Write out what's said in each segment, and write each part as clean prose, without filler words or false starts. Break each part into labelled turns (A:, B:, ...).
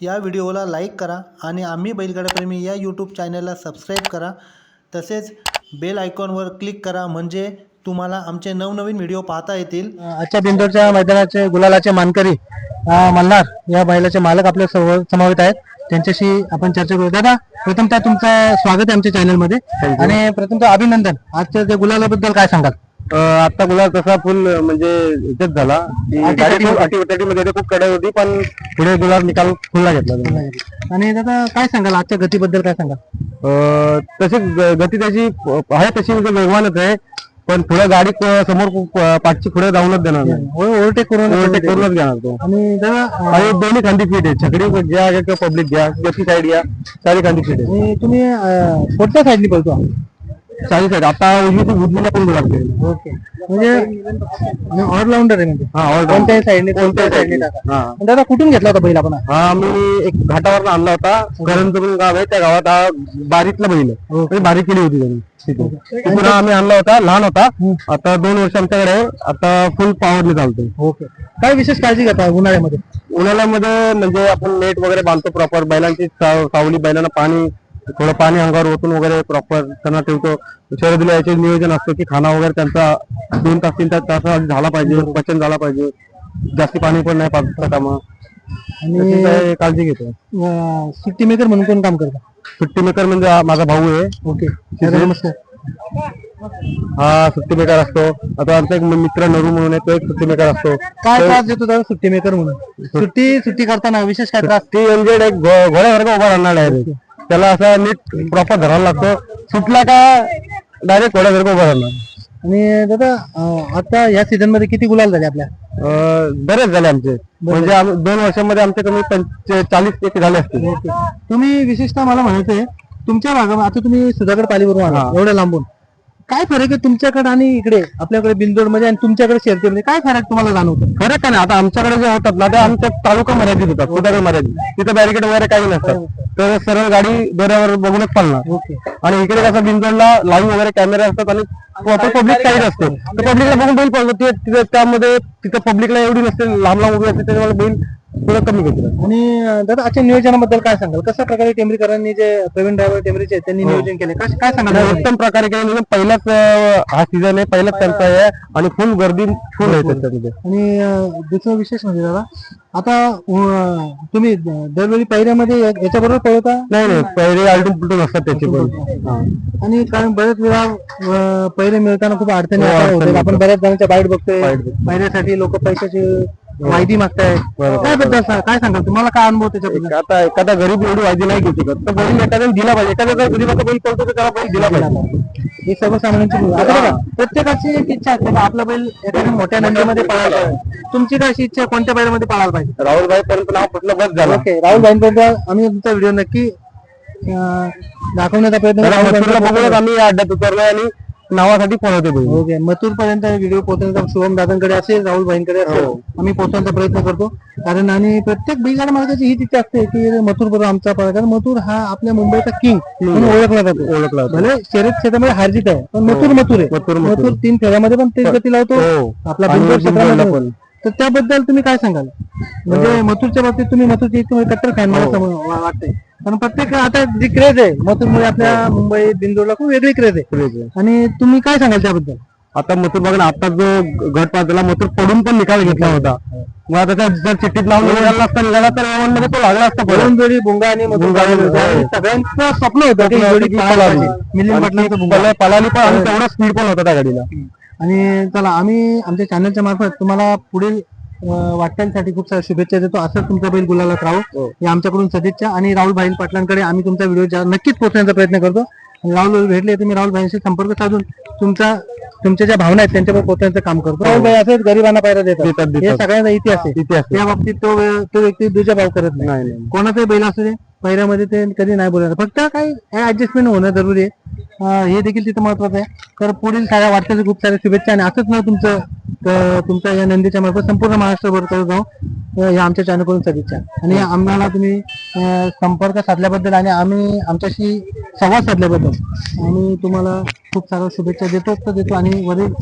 A: या व्हिडिओला लाईक करा आणि आम्ही बैलगाडाप्रेमी या यूट्यूब चॅनलला सबस्क्राईब करा. तसेच बेल आयकॉनवर क्लिक करा म्हणजे तुम्हाला आमचे नवनवीन व्हिडिओ पाहता येतील.
B: आजच्या बिंदोरच्या मैदानाचे गुलालाचे मानकरी मल्हार या बैलाचे मालक आपल्या समवेत आहेत. त्यांच्याशी आपण चर्चा करू. दादा, प्रथमतः तुमचं स्वागत आहे आमच्या चॅनलमध्ये आणि प्रथमतः अभिनंदन. आजच्या त्या गुलालाबद्दल काय सांगाल?
C: आता गुलाल तसा फुल म्हणजे इथेच झाला. अटीमध्ये खूप कडे होती पण पुढे गुलाल निकाल फुलला घेतला.
B: आणि दादा काय सांगाल आजच्या गतीबद्दल काय सांगाल?
C: तशी गती त्याची आहे तशी म्हणजे वेगवानच आहे पण पुढे गाडी समोर पाठची पुढे जाऊनच देणार नाही.
B: ओव्हरटेक
C: करूनच घेणार तो.
B: आणि दादा
C: आणि दोन्ही खांदी फिट आहे. छकडी घ्या किंवा पब्लिक घ्या गती साईड घ्या सारी खांदी फिट आहे.
B: आणि तुम्ही कोणत्या साईडनी पळतो?
C: सारी साईड आता उजवीला पण गुलाल.
B: ओके, म्हणजे ऑलराऊंडर आहे म्हणजे कोणत्याही साईडने टाका. दादा कुठून घेतला होता बैल आपण?
C: हा मी एक घाटावर आणला होता. करंज पण गाव आहे त्या गावात हा बारीकला बैल आहे. बारीक केली होती त्यांनी तिथून आम्ही आणला होता. लहान होता. आता 2 वर्ष आमच्याकडे आहे. आता फुल पॉवरने चालतोय.
B: ओके, काय विशेष काळजी घेता उन्हाळ्यामध्ये?
C: उन्हाळ्यामध्ये म्हणजे आपण नेट वगैरे बांधतो प्रॉपर. बैलांची सावली बैलांना पाणी थोडं पाणी अंगावर ओतून वगैरे प्रॉपर त्यांना ठेवतो. शर्यतीला याचे नियोजन असतं की खाना वगैरे त्यांचा 2 तास 3 तास झाला पाहिजे. पचन झाला पाहिजे. जास्ती पाणी पण नाही पाजता कामा आणि काळजी घेतो.
B: सुट्टी मेकर म्हणून कोण काम करता?
C: सुट्टी मेकर म्हणजे माझा भाऊ आहे.
B: ओके, नमस्कार.
C: हा सुट्टी मेकर असतो. आता आमचा एक मित्र नरू म्हणून आहे तो एक सुट्टी मेकर असतो.
B: काय त्रास देतो दादा सुट्टी मेकर म्हणून? सुट्टी करताना विशेष काय त्रास?
C: ती म्हणजे एक घोड्यासारखा उभा राहणार डायरेक्ट. त्याला असा नीट प्रॉपर धरायला लागतो. सुटला का डायरेक्ट घोड्यासारखा उभा राहणार.
B: आणि दादा आता या सीझन मध्ये किती गुलाल झाले आपल्या?
C: बरेच झाले आमचे. म्हणजे 2 वर्षांमध्ये आमचे कमी 40 एक झाले असतील.
B: तुम्ही विशेषतः मला म्हणायचंय तुमच्या भागामध्ये आता तुम्ही सुधागड पालीवरून आला एवढ्या लांबून, काय फरक आहे तुमच्याकडे आणि इकडे आपल्याकडे बिंदोड मध्ये आणि तुमच्याकडे शर्यतीमध्ये काय फरक तुम्हाला जाणवतो?
C: फरक काय नाही. आता आमच्याकडे जे होतात ना ते आमच्या तालुका मर्यादित होतात. सुधागड मर्यादित. तिथे बॅरिकेड वगैरे काही नसतात. तर सरळ गाडी दोऱ्यावर बघूनच चालणार. आणि इकडे कसं बिंदोडला लाईव्ह वगैरे कॅमेरे असतात आणि पब्लिक काही असते. तर पब्लिकला बघून बैल पळतो. त्यामध्ये तिथं पब्लिकला एवढी नसते. लांब उभी असते त्याच्यामुळे बैल थोडं कमी घेतो.
B: आणि दादा आजच्या नियोजनाबद्दल काय सांगाल? कशा प्रकारे टेंबरीकरांनी जे प्रवीण ड्रायव्हर टेंबरीचे त्यांनी नियोजन केले काय सांगाल?
C: उत्तम प्रकारे केलं. पहिलाच हा सीझन आहे. पहिलाच त्यांचा आहे आणि फुल गर्दी फुल आहे त्याच्यामध्ये.
B: आणि दुसरं विशेष म्हणजे दादा आता तुम्ही दरवेळी पहिऱ्यामध्ये याच्याबरोबर पळता?
C: नाही पहिले आलटून पुलटून असतात त्याचे पण.
B: आणि कारण बरेच वेळा पहिरे मिळताना खूप अडचणी होतात. आपण बऱ्याच जणांच्या बाईट बघतोय. पहिऱ्यासाठी लोक पैशाची वायदी मागताय. त्याबद्दल काय सांगाल? तुम्हाला काय अनुभव त्याच्याबद्दल?
C: आता एखादा गरीब एवढी वायदी नाही घेऊ शकत तर बैल एखाद्याने दिला पाहिजे. एखाद्या गरीबाचा बैल पळतो तर त्याला बैल दिला पाहिजे.
B: ही सर्वसामान्यांची आता बघा प्रत्येकाची एक इच्छा असते आपला बैल एखाद्या मोठ्या नंदीमध्ये पळायला पाहिजे. तुमची काय अशी इच्छा कोणत्या बैलामध्ये पळायला पाहिजे?
C: राहुल भाई पर्यंत नाव कुठलं बस झालं.
B: ओके, राहुल भाईंपर्यंत आम्ही तुमचा व्हिडिओ नक्की दाखवण्याचा प्रयत्न
C: करू. आम्ही अड्ड्यात उतरलोय आणि नावासाठी पळवतो.
B: ओके, मथुर पर्यंत व्हिडिओ पोहोचण्याचा शुभम दादांकडे असेल, राहुल भाईंकडे असेल, आम्ही पोहोचण्याचा प्रयत्न करतो. कारण आणि प्रत्येक बैलगाडा मालकाची हीच इच्छा असते की मथुर बरोबर आमचा पळा. कारण मथुर हा आपल्या मुंबईचा किंग म्हणून ओळखला जातो. भले शर्यत क्षेत्रामध्ये हारजीत आहे पण मथुर आहे. मथुर 3 फेऱ्यामध्ये पण तेच गती लावतो आपला बिंदोड क्षेत्रामध्ये पण. तर त्याबद्दल तुम्ही काय सांगाल? म्हणजे मथुरच्या बाबतीत तुम्ही मथुरची कट्टर फॅन मला वाटतंय. कारण प्रत्येक आता जी क्रेज आहे मथुरमुळे आपल्या मुंबई बिंदोडला खूप वेगळी क्रेज आहे. आणि तुम्ही काय सांगाल त्याबद्दल?
C: आता मथुर बघा ना आता जो गट पाचला मथुर पडून पण निकाल घेतला होता. मग आता जर चिठ्ठीत नाव निघाला असता निघाला तर मध्ये तो लागला असता.
B: पळून जोडी बुंगा आणि सगळ्यांचं स्वप्न होतं मिलिंद पाटलांचं
C: पळाली पण आणि तेवढा स्पीड पण होता त्या गाडीला.
B: आणि चला आम्ही आमच्या चॅनलच्या मार्फत तुम्हाला पुढील वाटचालीसाठी खूप साऱ्या शुभेच्छा देतो. असंच तुमचा बैल गुलालात राहू हे आमच्याकडून सदिच्छा. आणि राहुल भाई पाटलांकडे आम्ही तुमचा व्हिडिओ नक्कीच पोहोचण्याचा प्रयत्न करतो. राहुल भेटले तुम्ही राहुल भाईंशी संपर्क साधून तुमच्या ज्या भावना आहेत त्यांच्यावर पोहोचण्याचं काम करतो. राहुल भाई असंच गरिबांना पायऱ्या देतात. हे सगळ्यांचा इतिहास आहे. त्या बाबतीत तो व्यक्ती दुजा भाव करत नाही. कोणाचाही बैल असू दे पहिऱ्यामध्ये ते कधी नाही बोलणार. फक्त काही ऍडजस्टमेंट होणं जरुरी आहे. हे देखील तिथं महत्वाचं आहे. तर पुढील साऱ्या वाटचाली खूप साऱ्या शुभेच्छा. आणि असंच ना तुमच्या या नंदीच्या मार्फत संपूर्ण महाराष्ट्रभर करत जाऊ या आमच्या चॅनलकडून सदिच्छा. आणि आम्हाला तुम्ही संपर्क साधल्याबद्दल आणि आम्ही आमच्याशी संवाद साधल्याबद्दल आम्ही तुम्हाला खूप साऱ्या शुभेच्छा देतो. आणि वरील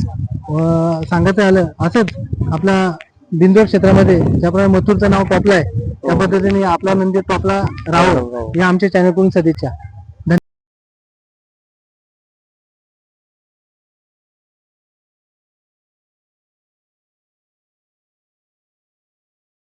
B: सांगायचं आलं असंच आपला बिंदोड क्षेत्रामध्ये ज्याप्रमाणे मथुरचं नाव टॉपला आहे त्या पद्धतीने आपला नंदी टॉपला राहो या आमच्या चॅनल कडून सदिच्छा.